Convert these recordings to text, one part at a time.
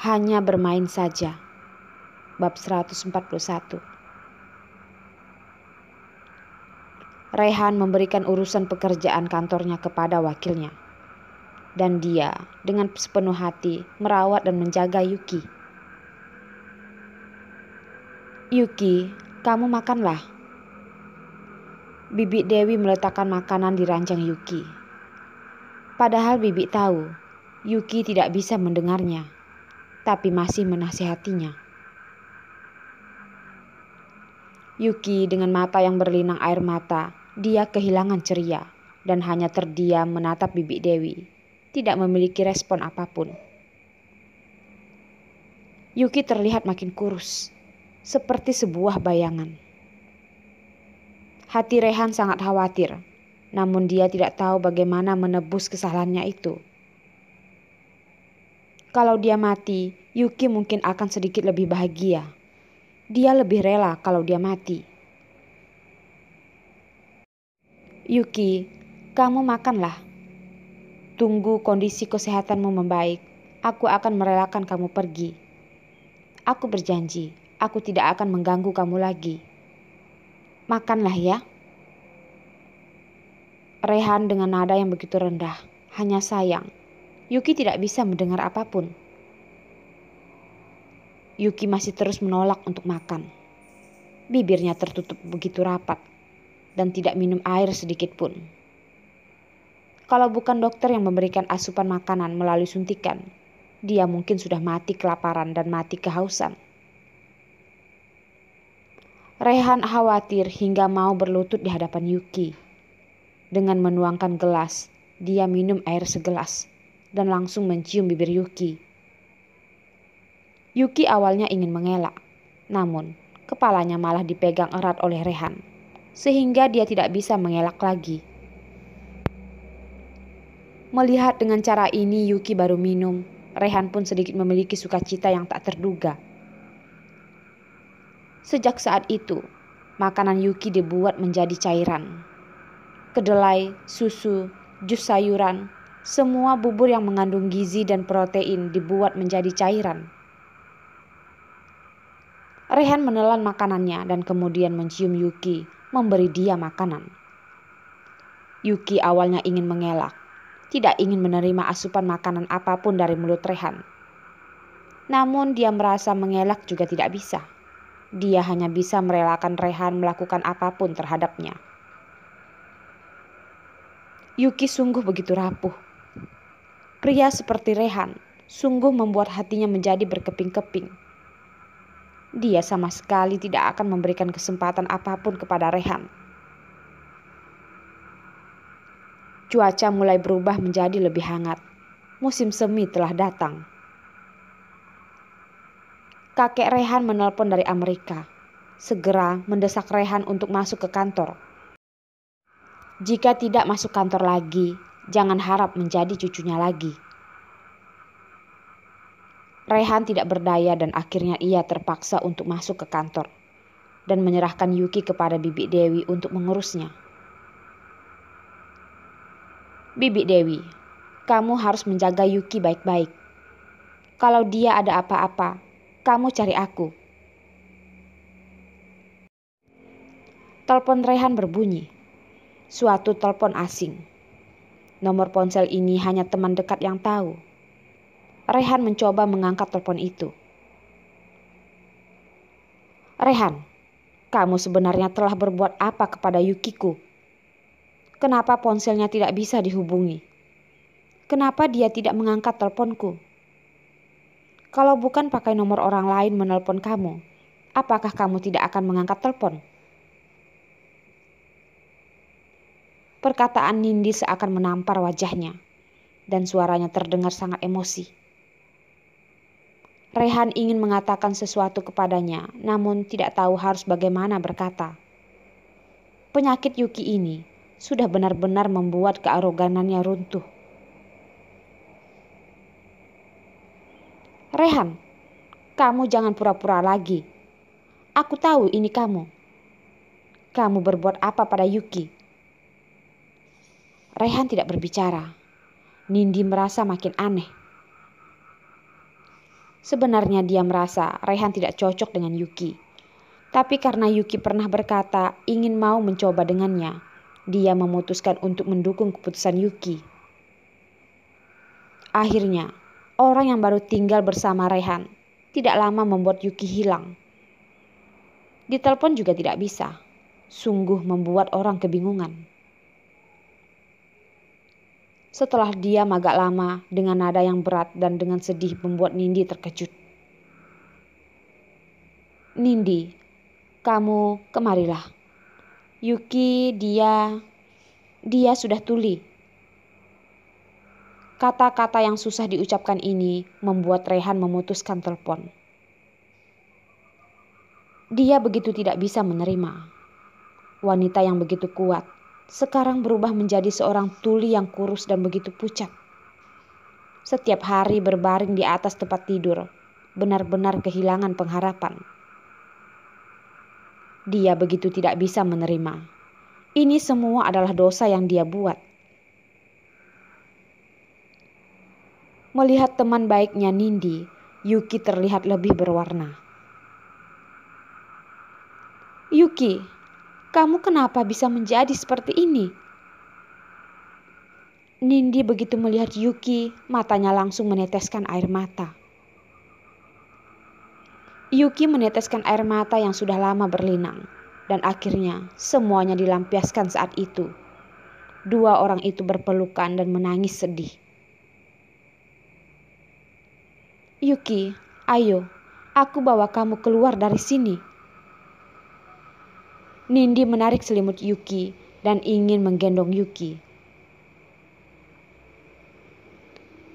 Hanya bermain saja. Bab 141. Rehan memberikan urusan pekerjaan kantornya kepada wakilnya. Dan dia dengan sepenuh hati merawat dan menjaga Yuki. "Yuki, kamu makanlah." Bibi Dewi meletakkan makanan di ranjang Yuki. Padahal Bibi tahu Yuki tidak bisa mendengarnya, tapi masih menasihatinya. Yuki dengan mata yang berlinang air mata, dia kehilangan ceria dan hanya terdiam menatap Bibi Dewi, tidak memiliki respon apapun. Yuki terlihat makin kurus, seperti sebuah bayangan. Hati Rehan sangat khawatir, namun dia tidak tahu bagaimana menebus kesalahannya itu. Kalau dia mati, Yuki mungkin akan sedikit lebih bahagia. Dia lebih rela kalau dia mati. "Yuki, kamu makanlah. Tunggu kondisi kesehatanmu membaik. Aku akan merelakan kamu pergi. Aku berjanji, aku tidak akan mengganggu kamu lagi. Makanlah ya." Rehan dengan nada yang begitu rendah, hanya sayang Yuki tidak bisa mendengar apapun. Yuki masih terus menolak untuk makan. Bibirnya tertutup begitu rapat dan tidak minum air sedikit pun. Kalau bukan dokter yang memberikan asupan makanan melalui suntikan, dia mungkin sudah mati kelaparan dan mati kehausan. Rehan khawatir hingga mau berlutut di hadapan Yuki. Dengan menuangkan gelas, dia minum air segelas dan langsung mencium bibir Yuki. Yuki awalnya ingin mengelak, namun kepalanya malah dipegang erat oleh Rehan, sehingga dia tidak bisa mengelak lagi. Melihat dengan cara ini Yuki baru minum, Rehan pun sedikit memiliki sukacita yang tak terduga. Sejak saat itu, makanan Yuki dibuat menjadi cairan. Kedelai, susu, jus sayuran, semua bubur yang mengandung gizi dan protein dibuat menjadi cairan. Rehan menelan makanannya dan kemudian mencium Yuki, memberi dia makanan. Yuki awalnya ingin mengelak, tidak ingin menerima asupan makanan apapun dari mulut Rehan. Namun dia merasa mengelak juga tidak bisa. Dia hanya bisa merelakan Rehan melakukan apapun terhadapnya. Yuki sungguh begitu rapuh. Pria seperti Rehan sungguh membuat hatinya menjadi berkeping-keping. Dia sama sekali tidak akan memberikan kesempatan apapun kepada Rehan. Cuaca mulai berubah menjadi lebih hangat. Musim semi telah datang. Kakek Rehan menelpon dari Amerika. Segera mendesak Rehan untuk masuk ke kantor. Jika tidak masuk kantor lagi, jangan harap menjadi cucunya lagi. Rehan tidak berdaya dan akhirnya ia terpaksa untuk masuk ke kantor dan menyerahkan Yuki kepada Bibi Dewi untuk mengurusnya. "Bibi Dewi, kamu harus menjaga Yuki baik-baik. Kalau dia ada apa-apa, kamu cari aku." Telepon Rehan berbunyi. Suatu telepon asing. Nomor ponsel ini hanya teman dekat yang tahu. Rehan mencoba mengangkat telepon itu. "Rehan, kamu sebenarnya telah berbuat apa kepada Yukiku? Kenapa ponselnya tidak bisa dihubungi? Kenapa dia tidak mengangkat teleponku? Kalau bukan pakai nomor orang lain menelpon kamu, apakah kamu tidak akan mengangkat telepon?" Perkataan Nindi seakan menampar wajahnya, dan suaranya terdengar sangat emosi. Rehan ingin mengatakan sesuatu kepadanya, namun tidak tahu harus bagaimana berkata. Penyakit Yuki ini sudah benar-benar membuat kearoganannya runtuh. "Rehan, kamu jangan pura-pura lagi. Aku tahu ini kamu. Kamu berbuat apa pada Yuki?" Rehan tidak berbicara. Nindi merasa makin aneh. Sebenarnya dia merasa Rehan tidak cocok dengan Yuki. Tapi karena Yuki pernah berkata ingin mau mencoba dengannya, dia memutuskan untuk mendukung keputusan Yuki. Akhirnya, orang yang baru tinggal bersama Rehan tidak lama membuat Yuki hilang. Ditelepon juga tidak bisa. Sungguh membuat orang kebingungan. Setelah diam agak lama dengan nada yang berat dan dengan sedih membuat Nindi terkejut. Nindi, kamu kemarilah. Yuki, dia sudah tuli. Kata-kata yang susah diucapkan ini membuat Rehan memutuskan telepon. Dia begitu tidak bisa menerima. Wanita yang begitu kuat sekarang berubah menjadi seorang tuli yang kurus dan begitu pucat. Setiap hari berbaring di atas tempat tidur, benar-benar kehilangan pengharapan. Dia begitu tidak bisa menerima. Ini semua adalah dosa yang dia buat. Melihat teman baiknya Nindi, Yuki terlihat lebih berwarna. Yuki, kamu kenapa bisa menjadi seperti ini? Nindi begitu melihat Yuki, matanya langsung meneteskan air mata. Yuki meneteskan air mata yang sudah lama berlinang, dan akhirnya semuanya dilampiaskan saat itu. Dua orang itu berpelukan dan menangis sedih. Yuki, ayo, aku bawa kamu keluar dari sini. Nindi menarik selimut Yuki dan ingin menggendong Yuki.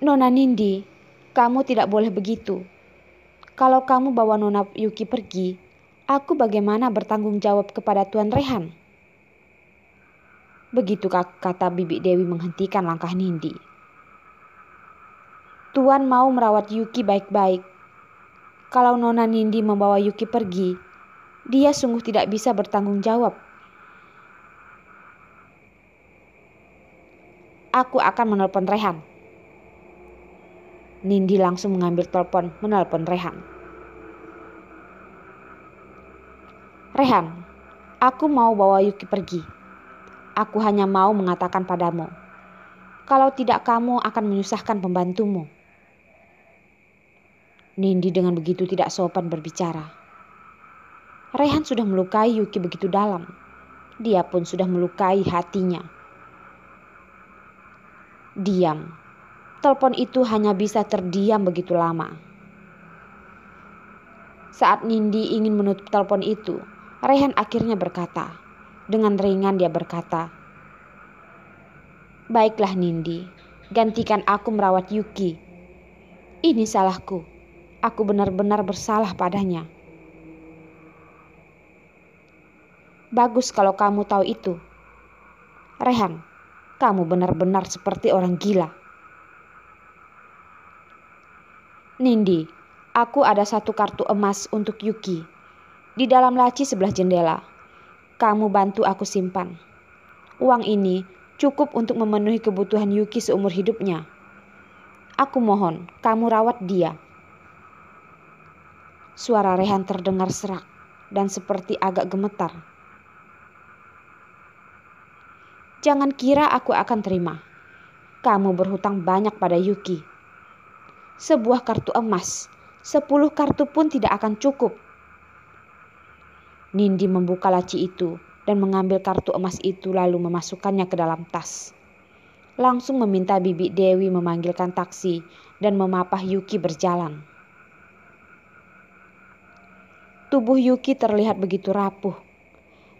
Nona Nindi, kamu tidak boleh begitu. Kalau kamu bawa Nona Yuki pergi, aku bagaimana bertanggung jawab kepada Tuan Rehan? Begitu kata Bibi Dewi menghentikan langkah Nindi. Tuan mau merawat Yuki baik-baik. Kalau Nona Nindi membawa Yuki pergi, dia sungguh tidak bisa bertanggung jawab. Aku akan menelpon Rehan. Nindi langsung mengambil telepon menelpon Rehan. Rehan, aku mau bawa Yuki pergi. Aku hanya mau mengatakan padamu, kalau tidak kamu akan menyusahkan pembantumu. Nindi dengan begitu tidak sopan berbicara. Rehan sudah melukai Yuki begitu dalam. Dia pun sudah melukai hatinya. Diam. Telepon itu hanya bisa terdiam begitu lama. Saat Nindi ingin menutup telepon itu, Rehan akhirnya berkata. Dengan ringan dia berkata, "Baiklah Nindi, gantikan aku merawat Yuki. Ini salahku. Aku benar-benar bersalah padanya." Bagus kalau kamu tahu itu. Rehan, kamu benar-benar seperti orang gila. Nindi, aku ada satu kartu emas untuk Yuki. Di dalam laci sebelah jendela. Kamu bantu aku simpan. Uang ini cukup untuk memenuhi kebutuhan Yuki seumur hidupnya. Aku mohon, kamu rawat dia. Suara Rehan terdengar serak dan seperti agak gemetar. Jangan kira aku akan terima. Kamu berhutang banyak pada Yuki. Sebuah kartu emas, 10 kartu pun tidak akan cukup. Nindi membuka laci itu dan mengambil kartu emas itu lalu memasukkannya ke dalam tas. Langsung meminta Bibi Dewi memanggilkan taksi dan memapah Yuki berjalan. Tubuh Yuki terlihat begitu rapuh.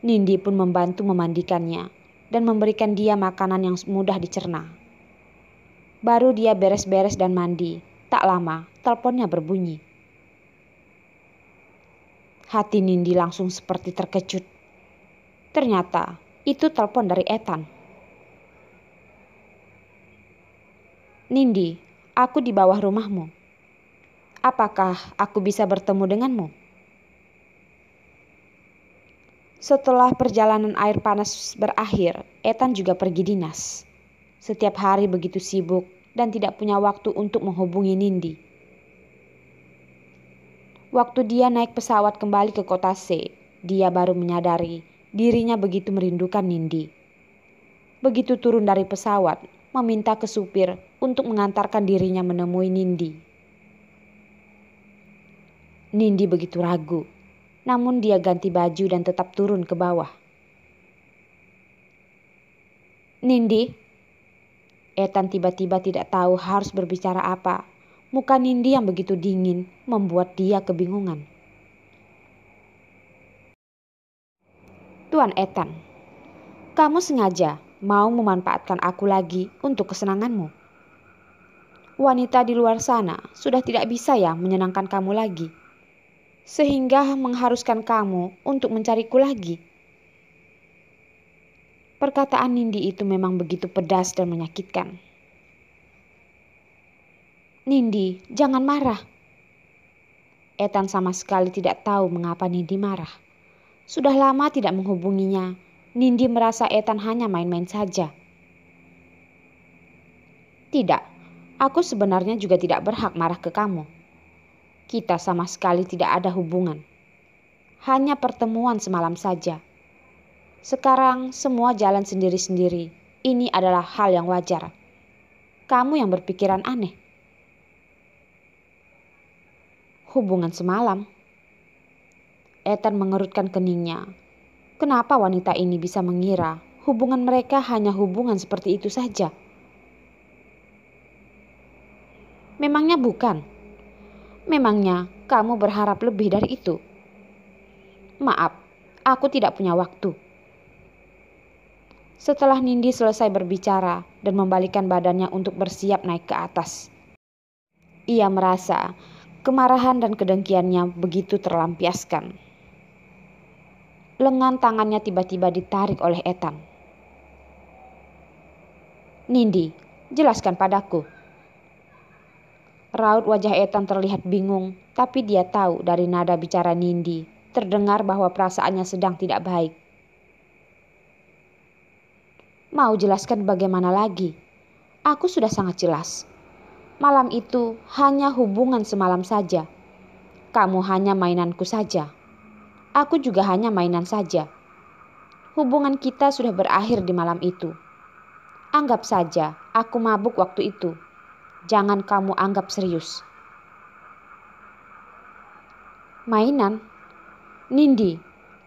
Nindi pun membantu memandikannya dan memberikan dia makanan yang mudah dicerna. Baru dia beres-beres dan mandi, tak lama teleponnya berbunyi. Hati Nindi langsung seperti terkejut. Ternyata itu telepon dari Ethan. Nindi, aku di bawah rumahmu. Apakah aku bisa bertemu denganmu? Setelah perjalanan air panas berakhir, Ethan juga pergi dinas. Setiap hari begitu sibuk dan tidak punya waktu untuk menghubungi Nindi. Waktu dia naik pesawat kembali ke kota C, dia baru menyadari dirinya begitu merindukan Nindi. Begitu turun dari pesawat, meminta ke supir untuk mengantarkan dirinya menemui Nindi. Nindi begitu ragu, namun dia ganti baju dan tetap turun ke bawah. Nindi, Ethan tiba-tiba tidak tahu harus berbicara apa. Muka Nindi yang begitu dingin membuat dia kebingungan. Tuan Ethan, kamu sengaja mau memanfaatkan aku lagi untuk kesenanganmu. Wanita di luar sana sudah tidak bisa ya menyenangkan kamu lagi, sehingga mengharuskan kamu untuk mencariku lagi. Perkataan Nindi itu memang begitu pedas dan menyakitkan. Nindi, jangan marah. Ethan sama sekali tidak tahu mengapa Nindi marah. Sudah lama tidak menghubunginya. Nindi merasa Ethan hanya main-main saja. Tidak, aku sebenarnya juga tidak berhak marah ke kamu. Kita sama sekali tidak ada hubungan. Hanya pertemuan semalam saja. Sekarang semua jalan sendiri-sendiri. Ini adalah hal yang wajar. Kamu yang berpikiran aneh. Hubungan semalam. Ethan mengerutkan keningnya. Kenapa wanita ini bisa mengira hubungan mereka hanya hubungan seperti itu saja? Memangnya bukan? Memangnya kamu berharap lebih dari itu? Maaf, aku tidak punya waktu. Setelah Nindi selesai berbicara dan membalikkan badannya untuk bersiap naik ke atas, ia merasa kemarahan dan kedengkiannya begitu terlampiaskan. Lengan tangannya tiba-tiba ditarik oleh Ethan. Nindi, jelaskan padaku. Raut wajah Ethan terlihat bingung, tapi dia tahu dari nada bicara Nindi terdengar bahwa perasaannya sedang tidak baik. Mau jelaskan bagaimana lagi? Aku sudah sangat jelas. Malam itu hanya hubungan semalam saja. Kamu hanya mainanku saja. Aku juga hanya mainan saja. Hubungan kita sudah berakhir di malam itu. Anggap saja aku mabuk waktu itu. Jangan kamu anggap serius. Mainan? Nindi,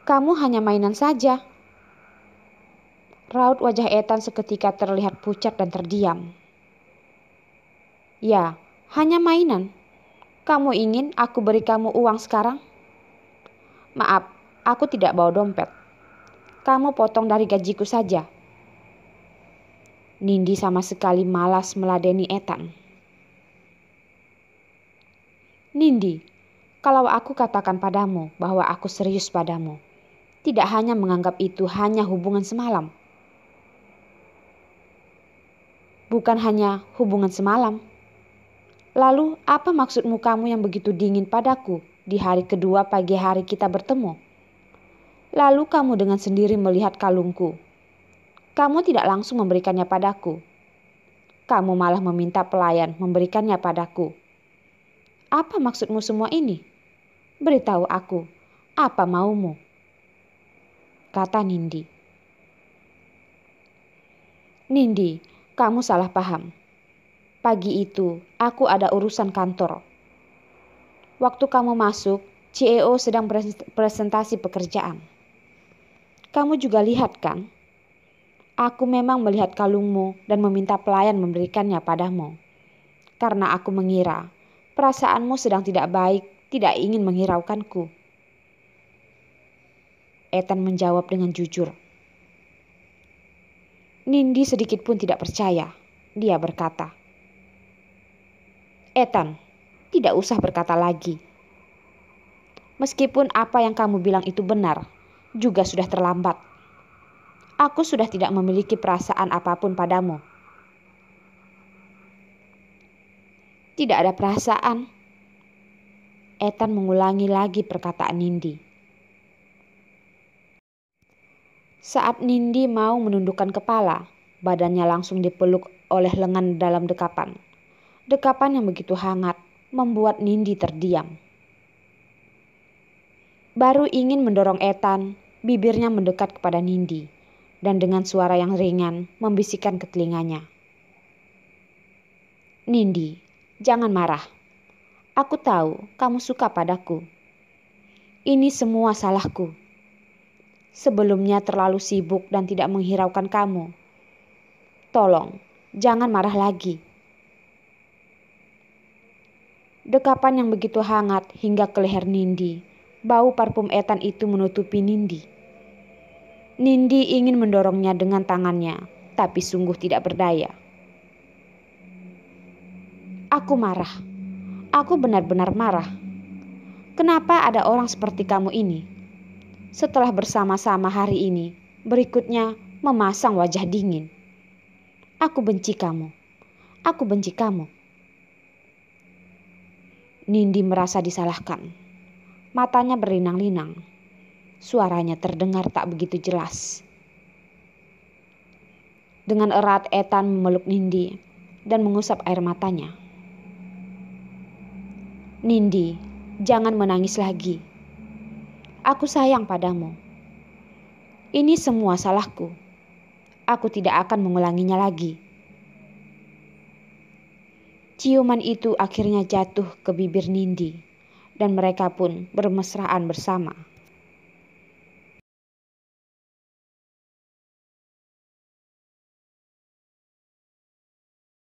kamu hanya mainan saja. Raut wajah Ethan seketika terlihat pucat dan terdiam. Ya, hanya mainan. Kamu ingin aku beri kamu uang sekarang? Maaf, aku tidak bawa dompet. Kamu potong dari gajiku saja. Nindi sama sekali malas meladeni Ethan. Nindi, kalau aku katakan padamu bahwa aku serius padamu, tidak hanya menganggap itu hanya hubungan semalam. Bukan hanya hubungan semalam. Lalu apa maksudmu kamu yang begitu dingin padaku di hari kedua pagi hari kita bertemu? Lalu kamu dengan sendiri melihat kalungku. Kamu tidak langsung memberikannya padaku. Kamu malah meminta pelayan memberikannya padaku. Apa maksudmu semua ini? Beritahu aku, apa maumu? Kata Nindi. Nindi, kamu salah paham. Pagi itu, aku ada urusan kantor. Waktu kamu masuk, CEO sedang presentasi pekerjaan. Kamu juga lihat kan? Aku memang melihat kalungmu dan meminta pelayan memberikannya padamu. Karena aku mengira perasaanmu sedang tidak baik, tidak ingin menghiraukanku. Ethan menjawab dengan jujur. Nindi sedikit pun tidak percaya. Dia berkata, Ethan, tidak usah berkata lagi. Meskipun apa yang kamu bilang itu benar, juga sudah terlambat. Aku sudah tidak memiliki perasaan apapun padamu. Tidak ada perasaan. Ethan mengulangi lagi perkataan Nindi. Saat Nindi mau menundukkan kepala, badannya langsung dipeluk oleh lengan dalam dekapan. Dekapan yang begitu hangat membuat Nindi terdiam. Baru ingin mendorong Ethan, bibirnya mendekat kepada Nindi dan dengan suara yang ringan membisikkan ke telinganya. Nindi, jangan marah. Aku tahu kamu suka padaku. Ini semua salahku. Sebelumnya terlalu sibuk dan tidak menghiraukan kamu. Tolong, jangan marah lagi. Dekapan yang begitu hangat hingga ke leher Nindi. Bau parfum Ethan itu menutupi Nindi. Nindi ingin mendorongnya dengan tangannya, tapi sungguh tidak berdaya. Aku marah. Aku benar-benar marah. Kenapa ada orang seperti kamu ini? Setelah bersama-sama hari ini, berikutnya memasang wajah dingin. Aku benci kamu. Aku benci kamu. Nindi merasa disalahkan. Matanya berlinang-linang. Suaranya terdengar tak begitu jelas. Dengan erat Ethan memeluk Nindi dan mengusap air matanya. Nindi, jangan menangis lagi. Aku sayang padamu. Ini semua salahku. Aku tidak akan mengulanginya lagi. Ciuman itu akhirnya jatuh ke bibir Nindi dan mereka pun bermesraan bersama.